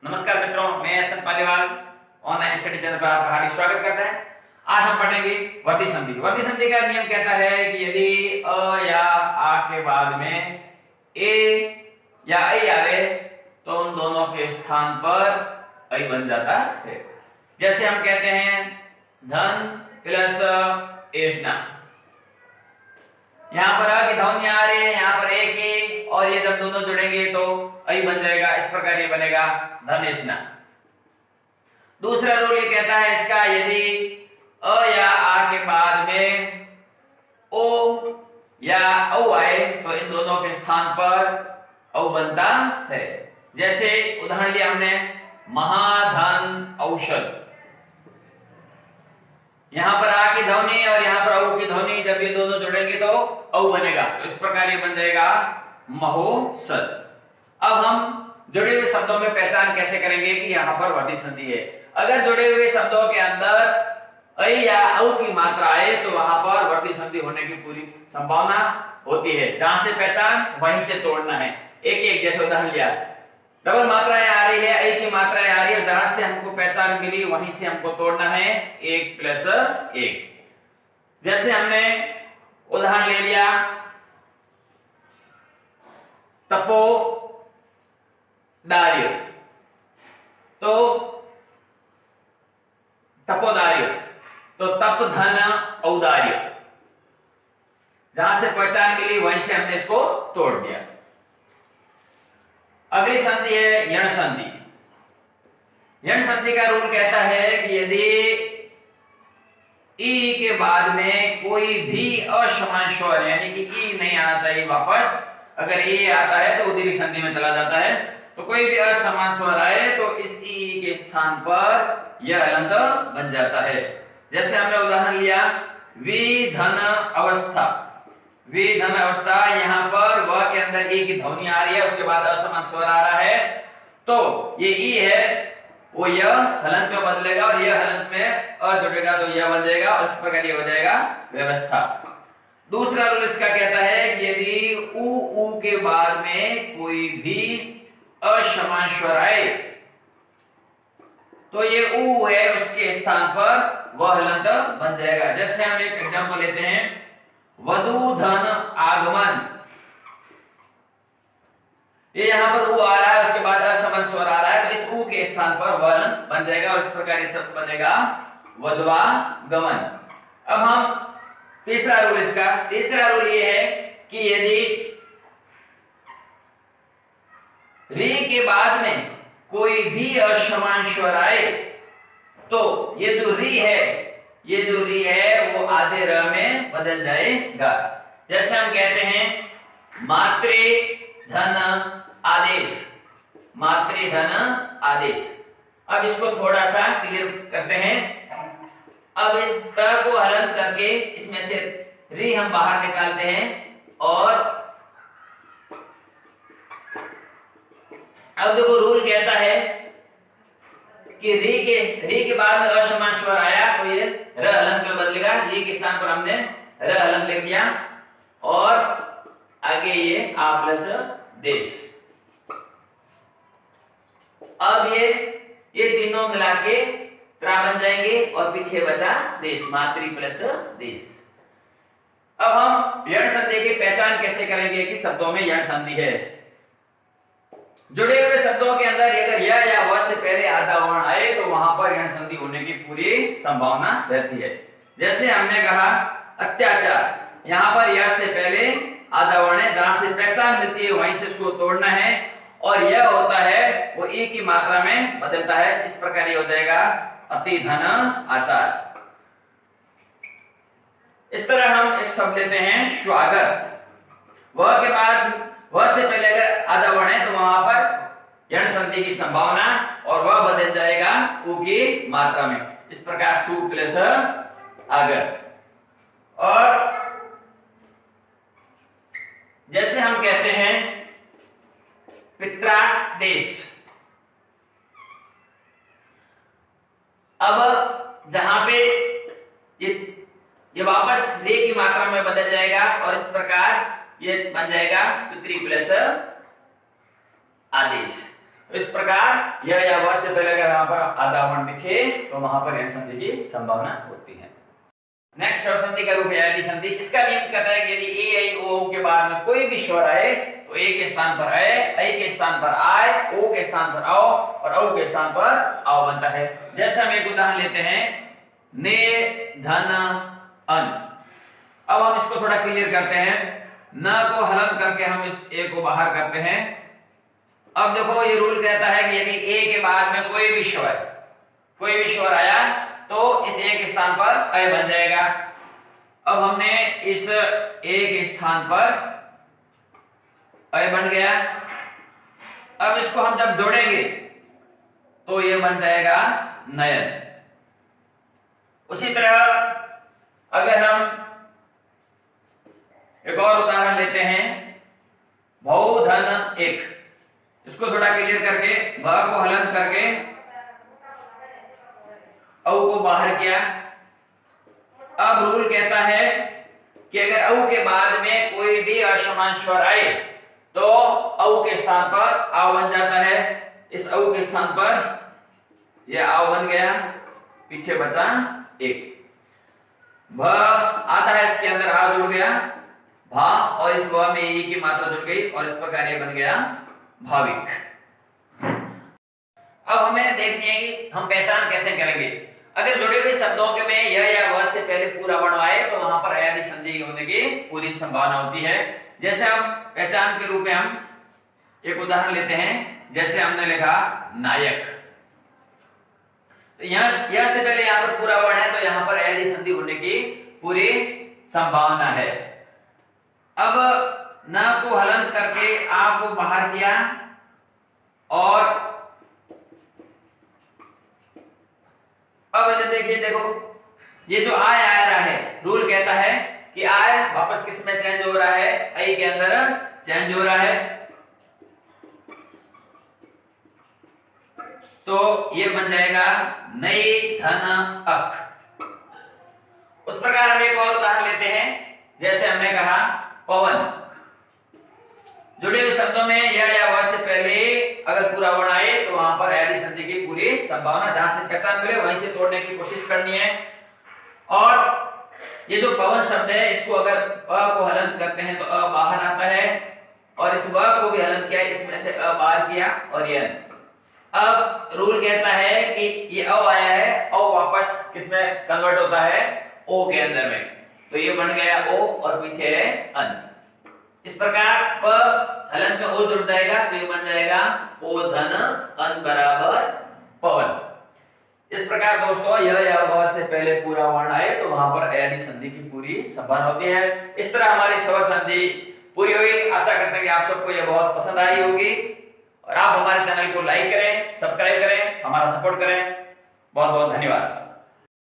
नमस्कार मित्रों, मैं S Paliwal online study channel पर आपका हार्दिक स्वागत करते हैं। आज हम पढ़ेंगे वर्ती संधि। वर्ती संधि का नियम कहता है कि यदि अ या आ के बाद में ए या ऐ आवे तो उन दोनों के स्थान पर ऐ बन जाता है। जैसे हम कहते हैं धन प्लस एष्णा, यहाँ पर आ की ध्वनि आ रही है, यहाँ पर एक ए और ये जब दोनों जुड़ेंगे तो ऐ बन जाएगा। इस प्रकार ये बनेगा धनेष्णा। दूसरा रूल ये कहता है इसका, यदि अ या आ के बाद में ओ या औ आए तो इन दोनों के स्थान पर औ बनता है। जैसे उदाहरण लिया हमने महाधन औषध, यहां पर आ की ध्वनि और यहां पर औ की ध्वनि, जब ये दोनों जुड़ेंगे तो औ बनेगा। तो इस प्रकार ये बन जाएगा महोषध। अब हम जुड़े हुए शब्दों में पहचान कैसे करेंगे कि यहां पर वर्ती संधि है। अगर जुड़े हुए शब्दों के अंदर ऐ या औ की मात्रा आए तो वहां पर वर्ती संधि होने की पूरी संभावना होती है। जहां से पहचान वहीं से तोड़ना है। एक एक, जैसे उदाहरण लिया डबल मात्राएं आ रही है, ऐ की मात्राएं आ रही है, जहां से हमको पहचान मिली वहीं से हमको तोड़ना है 1 प्लस 1। जैसे हमने उदाहरण ले लिया तपो दार्य, तो तपोदार्य, तो तप धन औदार्य, जहां से पहचान मिली वहीं से हमने इसको तोड़ दिया। अगली संधि है यण संधि। यण संधि का रूल कहता है कि यदि ई के बाद में कोई भी असमान स्वर, यानी कि ई नहीं आना चाहिए वापस, अगर ए आता है तो उदीर्घ संधि में चला जाता है, तो कोई भी असमान स्वर आए तो इस ई के स्थान पर यह हलंत बन जाता है। जैसे हमने उदाहरण लिया विधन अवस्था। विधन अवस्था, यहां पर व के अंदर ई की ध्वनि आ रही है, उसके बाद असमान स्वर आ रहा है, तो ये ई है वो य हलंत में बदलेगा और यह हलंत में अ जुड़ेगा तो यह बन जाएगा और इस प्रकार ये हो जाएगा व्यवस्था। दूसरा रूल इसका कहता है कि यदि उ के बाद में कोई भी असमान स्वर आए तो ये उ है उसके स्थान पर वह हलंत बन जाएगा। जैसे हम एक एग्जांपल लेते हैं वधु धन आगमन, ये यहां पर उ आ रहा है, उसके बाद असमान स्वर आ रहा है, तो इस उ के स्थान पर वह हलंत बन जाएगा और इस प्रकार ये शब्द बनेगा वधवा गमन। अब हम तीसरा रूल ये है कि यदि री के बाद में कोई भी असमान स्वर आए तो ये जो री है वो आधे र में बदल जाएगा। जैसे हम कहते हैं मातृ धन आदेश, मातृ धन आदेश। अब इसको थोड़ा सा क्लियर करते हैं। अब इस त को हलन करके इसमें से री हम बाहर निकालते हैं और अब देखो रूल कहता है कि री के बाद में असमान स्वर आया तो ये र हलंत में बदलेगा। री के स्थान पर हमने र हलंत लिख दिया और आगे ये आ प्लस देश। अब ये तीनों मिला के त्रा बन जाएंगे और पीछे बचा देश, मातृ प्लस देश। अब हम यण संधि की पहचान कैसे करेंगे कि शब्दों में यण संधि है। जुड़े हुए शब्दों के अंदर अगर य या व से पहले आधा वर्ण आए तो वहां पर यण संधि होने की पूरी संभावना रहती है। जैसे हमने कहा अत्याचार, यहां पर य से पहले आधा वर्ण है, जहां से पहचान मिलती है वहीं से इसको तोड़ना है और यह होता है वो ई की मात्रा में बदलता है। इस प्रकार ये हो जाएगा अति धन आचार। इस तरह हम इस शब्द लेते हैं स्वागत। वह के बाद वह से पहले अगर आधा वर्ण है तो वहां पर यण संधि की संभावना और वह बदल जाएगा उ की मात्रा में। इस प्रकार सु प्लस आगर। और जैसे हम कहते हैं पित्रादेश, अब जहां पे ये वापस रे की मात्रा में बदल जाएगा और इस प्रकार ये बन जाएगा पितृ प्लस आदेश। इस प्रकार यह या वह से पहले अगर यहाँ पर आधा वर्ण दिखे तो वहां पर ऋण संधि की संभावना होती है। नेक्स्ट स्वर संधि का रूप है आदि संधि। इसका नियम कहता है कि यदि ए आई ओ के बाद में कोई भी स्वर आए तो ए के स्थान पर ऐ के स्थान पर आय, ओ के स्थान पर औ और औ के स्थान पर आव बनता है। जैसे हम एक उदाहरण लेते हैं, ने धन अन। अब हम इसको थोड़ा क्लियर करते हैं। न को हलन करके हम इस ए को बाहर करते हैं। अब देखो ये रूल कहता है कि यदि ए के बाद में कोई भी स्वर आया तो इस ए के स्थान पर अ बन जाएगा। अब हमने इस ए के स्थान पर अ बन गया। अब इसको हम जब जोड़ेंगे तो ये बन जाएगा नयन। उसी तरह अगर हम एक और उदाहरण लेते हैं, भौ धन एक। इसको थोड़ा क्लियर करके भ को हलन करके औ को बाहर किया। अब रूल कहता है कि अगर औ के बाद में कोई भी असमान स्वर आए तो औ के स्थान पर आव बन जाता है। इस औ के स्थान पर यह आव बन गया, पीछे बचा एक। भ आता है, इसके अंदर आ जुड़ गया भा और इस व में ई की मात्रा जुड़ गई और इस प्रकार ये बन गया भाविक। अब हमें देखनी है कि हम पहचान कैसे करेंगे। अगर जुड़े हुए शब्दों के में यह या वह से पहले पूरा वर्ण आए तो वहां पर अयादि संधि होने की पूरी संभावना होती है। जैसे हम पहचान के रूप में हम एक उदाहरण लेते हैं, जैसे हमने लिखा नायक। तो यह से पहले यहाँ पर पूरा वर्ण है तो यहाँ पर अयादि संधि होने की पूरी संभावना है। अब न को हलन करके आ को बाहर किया और अब देखिए, देखो ये जो आय आ रहा है, रूल कहता है कि आय वापस किस में चेंज हो रहा है, आई के अंदर चेंज हो रहा है। तो ये बन जाएगा नई धन अक। उस प्रकार हम एक और उदाहरण लेते हैं, जैसे हमने कहा पवन। जुड़े हुए शब्दों में यह या वह से पहले अगर पूरा वर्ण आए तो वहां पर अयादि संधि की पूरी संभावना, जहां से पहचान मिले वहीं से तोड़ने की कोशिश करनी है। और ये जो पवन शब्द है, इसको अगर अ को हलन करते हैं तो अ बाहर आता है और इस व को भी हलन किया, इसमें से अ बाहर किया और ये। अब रूल कहता है कि ये अ आया है, अ वापस किसमें कन्वर्ट होता है, ओ के अंदर में। तो ये बन गया ओ और पीछे है अन। इस प्रकार प हलन में ओ जुड़ जाएगा तो ये बन जाएगा ओ धन अन बराबर पवन। इस प्रकार दोस्तों यह या वह से पहले पूरा वर्ण आए तो वहां पर अयादि संधि की पूरी संभावना होती है। इस तरह हमारी स्वर संधि पूरी हुई। आशा करते हैं कि आप सबको यह बहुत पसंद आई होगी और आप हमारे चैनल को लाइक करें, सब्सक्राइब करें, हमारा सपोर्ट करें। बहुत बहुत धन्यवाद।